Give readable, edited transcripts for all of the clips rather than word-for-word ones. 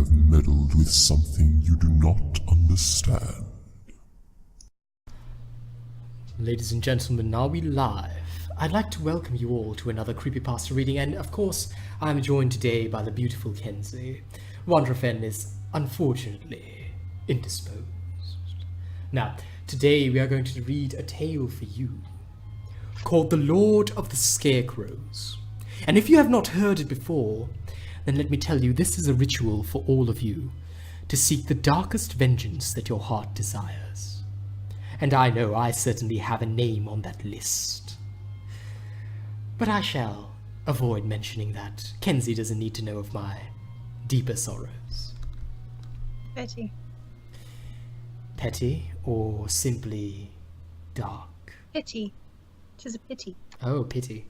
have meddled with something you do not understand. Ladies and gentlemen, are we live? I'd like to welcome you all to another Creepypasta reading, and of course, I'm joined today by the beautiful Kenzi. Wonderfen is unfortunately indisposed. Now, today we are going to read a tale for you called The Lord of the Scarecrows. And if you have not heard it before, then let me tell you, this is a ritual for all of you to seek the darkest vengeance that your heart desires. And I know I certainly have a name on that list. But I shall avoid mentioning that. Kenzi doesn't need to know of my deeper sorrows. Petty. Petty or simply dark? Pity. 'Tis a pity. Oh, pity.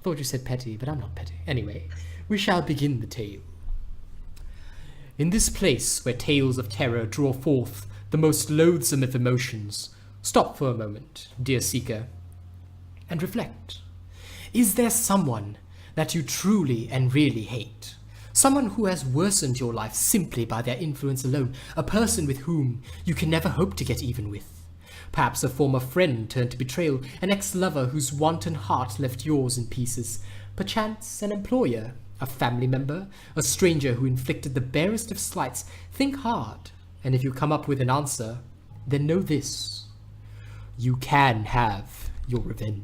Thought you said petty, but I'm not petty. Anyway, we shall begin the tale. In this place where tales of terror draw forth the most loathsome of emotions, stop for a moment, dear seeker, and reflect. Is there someone that you truly and really hate? Someone who has worsened your life simply by their influence alone? A person with whom you can never hope to get even with? Perhaps a former friend turned to betrayal, an ex-lover whose wanton heart left yours in pieces, perchance an employer, a family member, a stranger who inflicted the barest of slights. Think hard, and if you come up with an answer, then know this: you can have your revenge.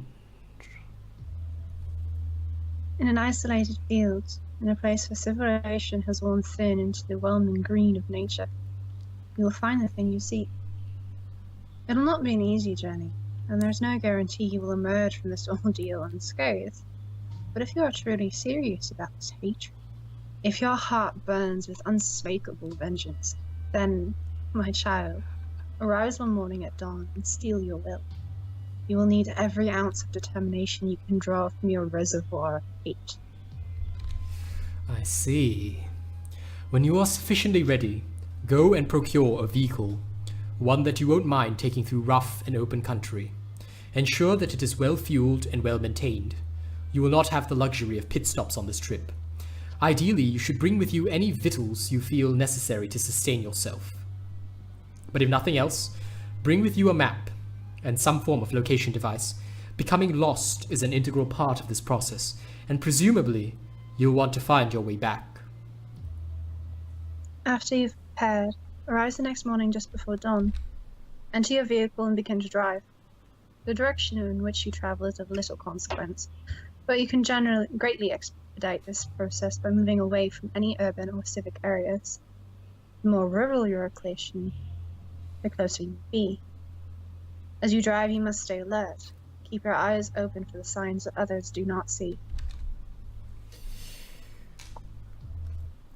In an isolated field, in a place where civilization has worn thin into the whelming green of nature, you will find the thing you seek. It'll not be an easy journey, and there's no guarantee you will emerge from this ordeal unscathed. But if you are truly serious about this hatred, if your heart burns with unspeakable vengeance, then, my child, arise one morning at dawn and steel your will. You will need every ounce of determination you can draw from your reservoir of hate. I see. When you are sufficiently ready, go and procure a vehicle, one that you won't mind taking through rough and open country. Ensure that it is well fueled and well maintained. You will not have the luxury of pit stops on this trip. Ideally, you should bring with you any victuals you feel necessary to sustain yourself. But if nothing else, bring with you a map and some form of location device. Becoming lost is an integral part of this process, and presumably, you'll want to find your way back. After you've prepared, arise the next morning just before dawn. Enter your vehicle and begin to drive. The direction in which you travel is of little consequence, but you can generally greatly expedite this process by moving away from any urban or civic areas. The more rural your location, the closer you be. As you drive, you must stay alert. Keep your eyes open for the signs that others do not see.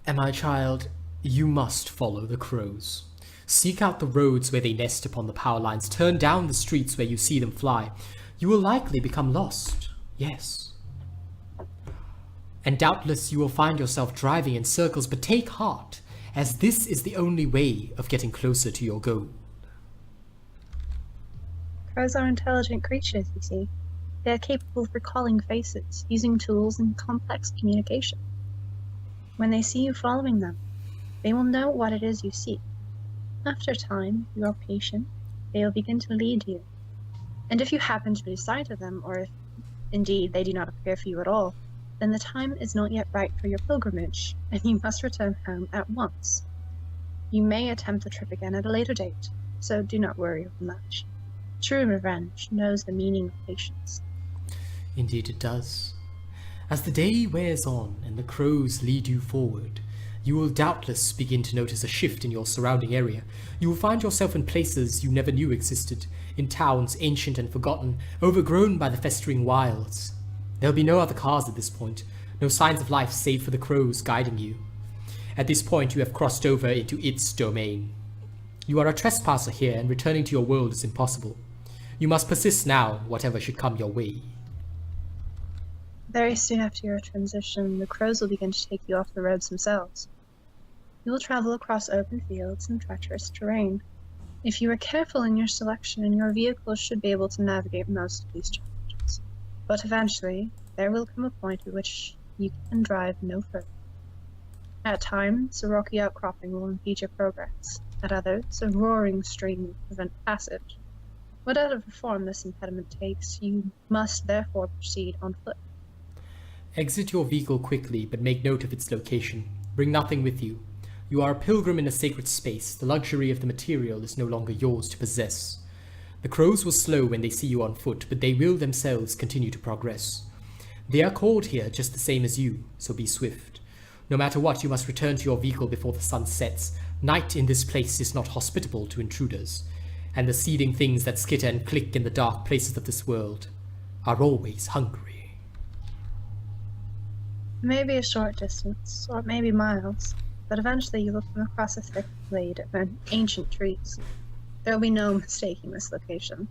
And my child, you must follow the crows. Seek out the roads where they nest upon the power lines. Turn down the streets where you see them fly. You will likely become lost, yes. And doubtless you will find yourself driving in circles, but take heart, as this is the only way of getting closer to your goal. Crows are intelligent creatures, you see. They are capable of recalling faces, using tools and complex communication. When they see you following them, they will know what it is you seek. After time, you are patient, they will begin to lead you. And if you happen to lose sight of them, or if indeed they do not appear for you at all, then the time is not yet right for your pilgrimage, and you must return home at once. You may attempt the trip again at a later date, so do not worry much. True revenge knows the meaning of patience. Indeed it does. As the day wears on and the crows lead you forward, you will doubtless begin to notice a shift in your surrounding area. You will find yourself in places you never knew existed, in towns ancient and forgotten, overgrown by the festering wilds. There will be no other cars at this point, no signs of life save for the crows guiding you. At this point you have crossed over into its domain. You are a trespasser here, and returning to your world is impossible. You must persist now, whatever should come your way. Very soon after your transition, the crows will begin to take you off the roads themselves. You will travel across open fields and treacherous terrain. If you are careful in your selection, your vehicle should be able to navigate most of these challenges. But eventually, there will come a point at which you can drive no further. At times, a rocky outcropping will impede your progress. At others, a roaring stream will prevent passage. Whatever form this impediment takes, you must therefore proceed on foot. Exit your vehicle quickly, but make note of its location. Bring nothing with you. You are a pilgrim in a sacred space. The luxury of the material is no longer yours to possess. The crows will slow when they see you on foot, but they will themselves continue to progress. They are called here just the same as you, so be swift. No matter what, you must return to your vehicle before the sun sets. Night in this place is not hospitable to intruders, and the seething things that skitter and click in the dark places of this world are always hungry. It may be a short distance, or it may be miles, but eventually you will come across a thick glade of ancient trees. There will be no mistaking this location.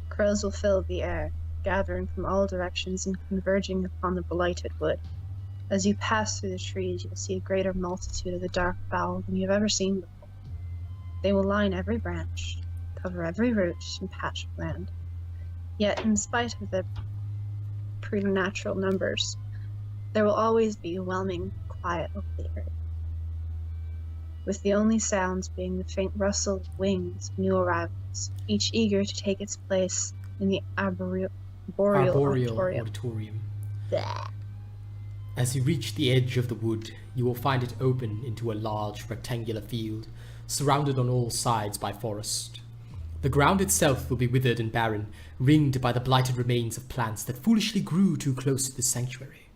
Crows will fill the air, gathering from all directions and converging upon the blighted wood. As you pass through the trees, you will see a greater multitude of the dark fowl than you have ever seen before. They will line every branch, cover every root and patch of land. Yet, in spite of the preternatural numbers, there will always be a whelming quiet over the earth, with the only sounds being the faint rustle of wings of new arrivals, each eager to take its place in the arboreal auditorium. Blah. As you reach the edge of the wood, you will find it open into a large rectangular field, surrounded on all sides by forest. The ground itself will be withered and barren, ringed by the blighted remains of plants that foolishly grew too close to the sanctuary.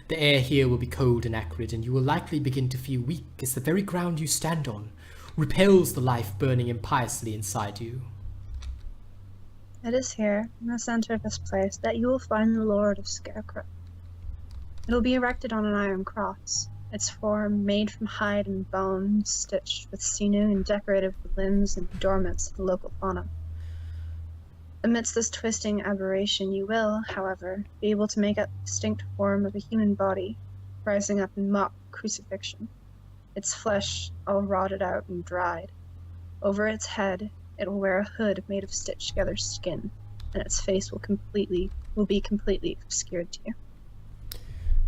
The air here will be cold and acrid, and you will likely begin to feel weak as the very ground you stand on repels the life burning impiously inside you. It is here, in the center of this place, that you will find the Lord of Scarecrows. It will be erected on an iron cross, its form made from hide and bone, stitched with sinew and decorated with limbs and adornments of the local fauna. Amidst this twisting aberration, you will, however, be able to make out the distinct form of a human body, rising up in mock crucifixion, its flesh all rotted out and dried. Over its head, it will wear a hood made of stitched-together skin, and its face will be completely obscured to you.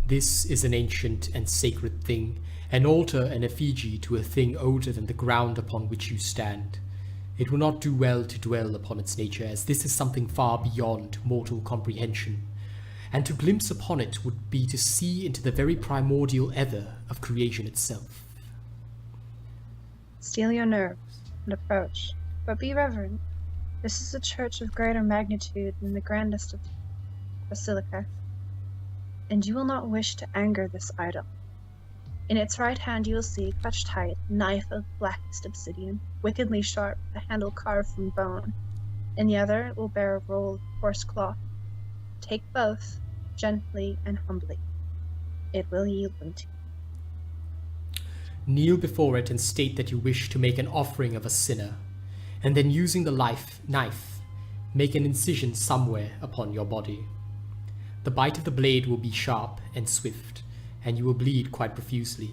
This is an ancient and sacred thing, an altar and effigy to a thing older than the ground upon which you stand. It will not do well to dwell upon its nature, as this is something far beyond mortal comprehension, and to glimpse upon it would be to see into the very primordial ether of creation itself. Steel your nerves and approach, but be reverent. This is a church of greater magnitude than the grandest of basilica, and you will not wish to anger this idol. In its right hand you will see, clutched tight, a knife of blackest obsidian, wickedly sharp, the handle carved from bone. In the other it will bear a roll of coarse cloth. Take both, gently and humbly. It will yield them to you. Kneel before it and state that you wish to make an offering of a sinner, and then using the knife, make an incision somewhere upon your body. The bite of the blade will be sharp and swift, and you will bleed quite profusely.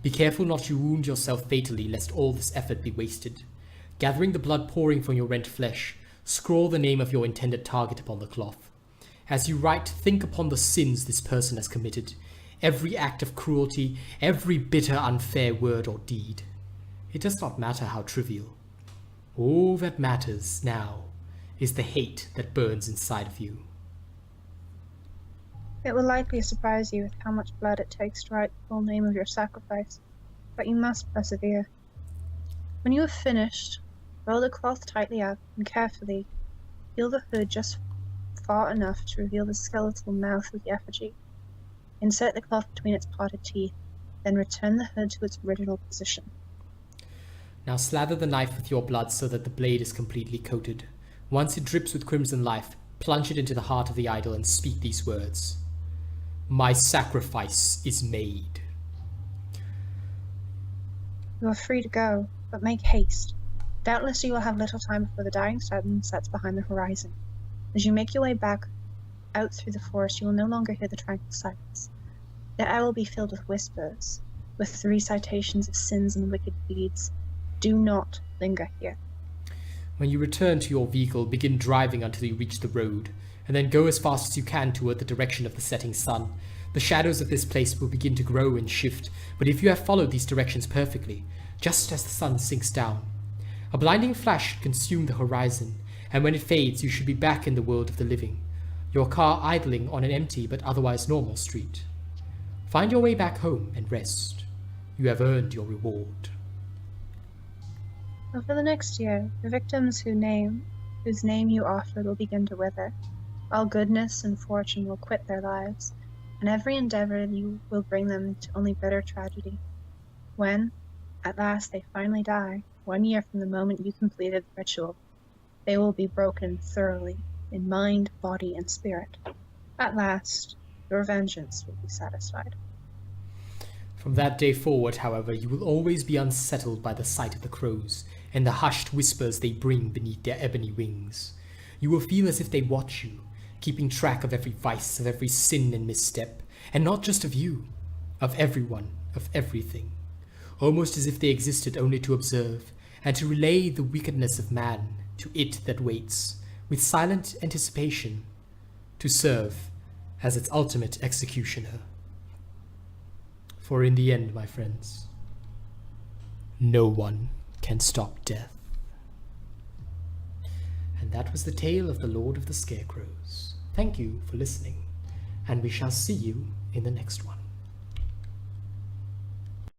Be careful not to wound yourself fatally, lest all this effort be wasted. Gathering the blood pouring from your rent flesh, scrawl the name of your intended target upon the cloth. As you write, think upon the sins this person has committed, every act of cruelty, every bitter, unfair word or deed. It does not matter how trivial. All that matters now is the hate that burns inside of you. It will likely surprise you with how much blood it takes to write the full name of your sacrifice, but you must persevere. When you have finished, roll the cloth tightly up and carefully peel the hood just far enough to reveal the skeletal mouth of the effigy. Insert the cloth between its parted teeth, then return the hood to its original position. Now slather the knife with your blood so that the blade is completely coated. Once it drips with crimson life, plunge it into the heart of the idol and speak these words. My sacrifice is made. You are free to go, but make haste. Doubtless you will have little time before the dying sun sets behind the horizon. As you make your way back out through the forest, you will no longer hear the tranquil silence. The air will be filled with whispers, with the recitations of sins and wicked deeds. Do not linger here. When you return to your vehicle, begin driving until you reach the road, and then go as fast as you can toward the direction of the setting sun. The shadows of this place will begin to grow and shift, but if you have followed these directions perfectly, just as the sun sinks down, a blinding flash should consume the horizon, and when it fades, you should be back in the world of the living, your car idling on an empty but otherwise normal street. Find your way back home and rest. You have earned your reward. Over the next year, the victims whose name you offered will begin to wither. All goodness and fortune will quit their lives, and every endeavor you will bring them to only bitter tragedy. When, at last, they finally die, 1 year from the moment you completed the ritual, they will be broken thoroughly, in mind, body, and spirit. At last, your vengeance will be satisfied. From that day forward, however, you will always be unsettled by the sight of the crows, and the hushed whispers they bring beneath their ebony wings. You will feel as if they watch you, keeping track of every vice, of every sin and misstep, and not just of you, of everyone, of everything, almost as if they existed only to observe, and to relay the wickedness of man to it that waits, with silent anticipation, to serve as its ultimate executioner. For in the end, my friends, no one can stop death. And that was the tale of the Lord of the Scarecrows. Thank you for listening, and we shall see you in the next one.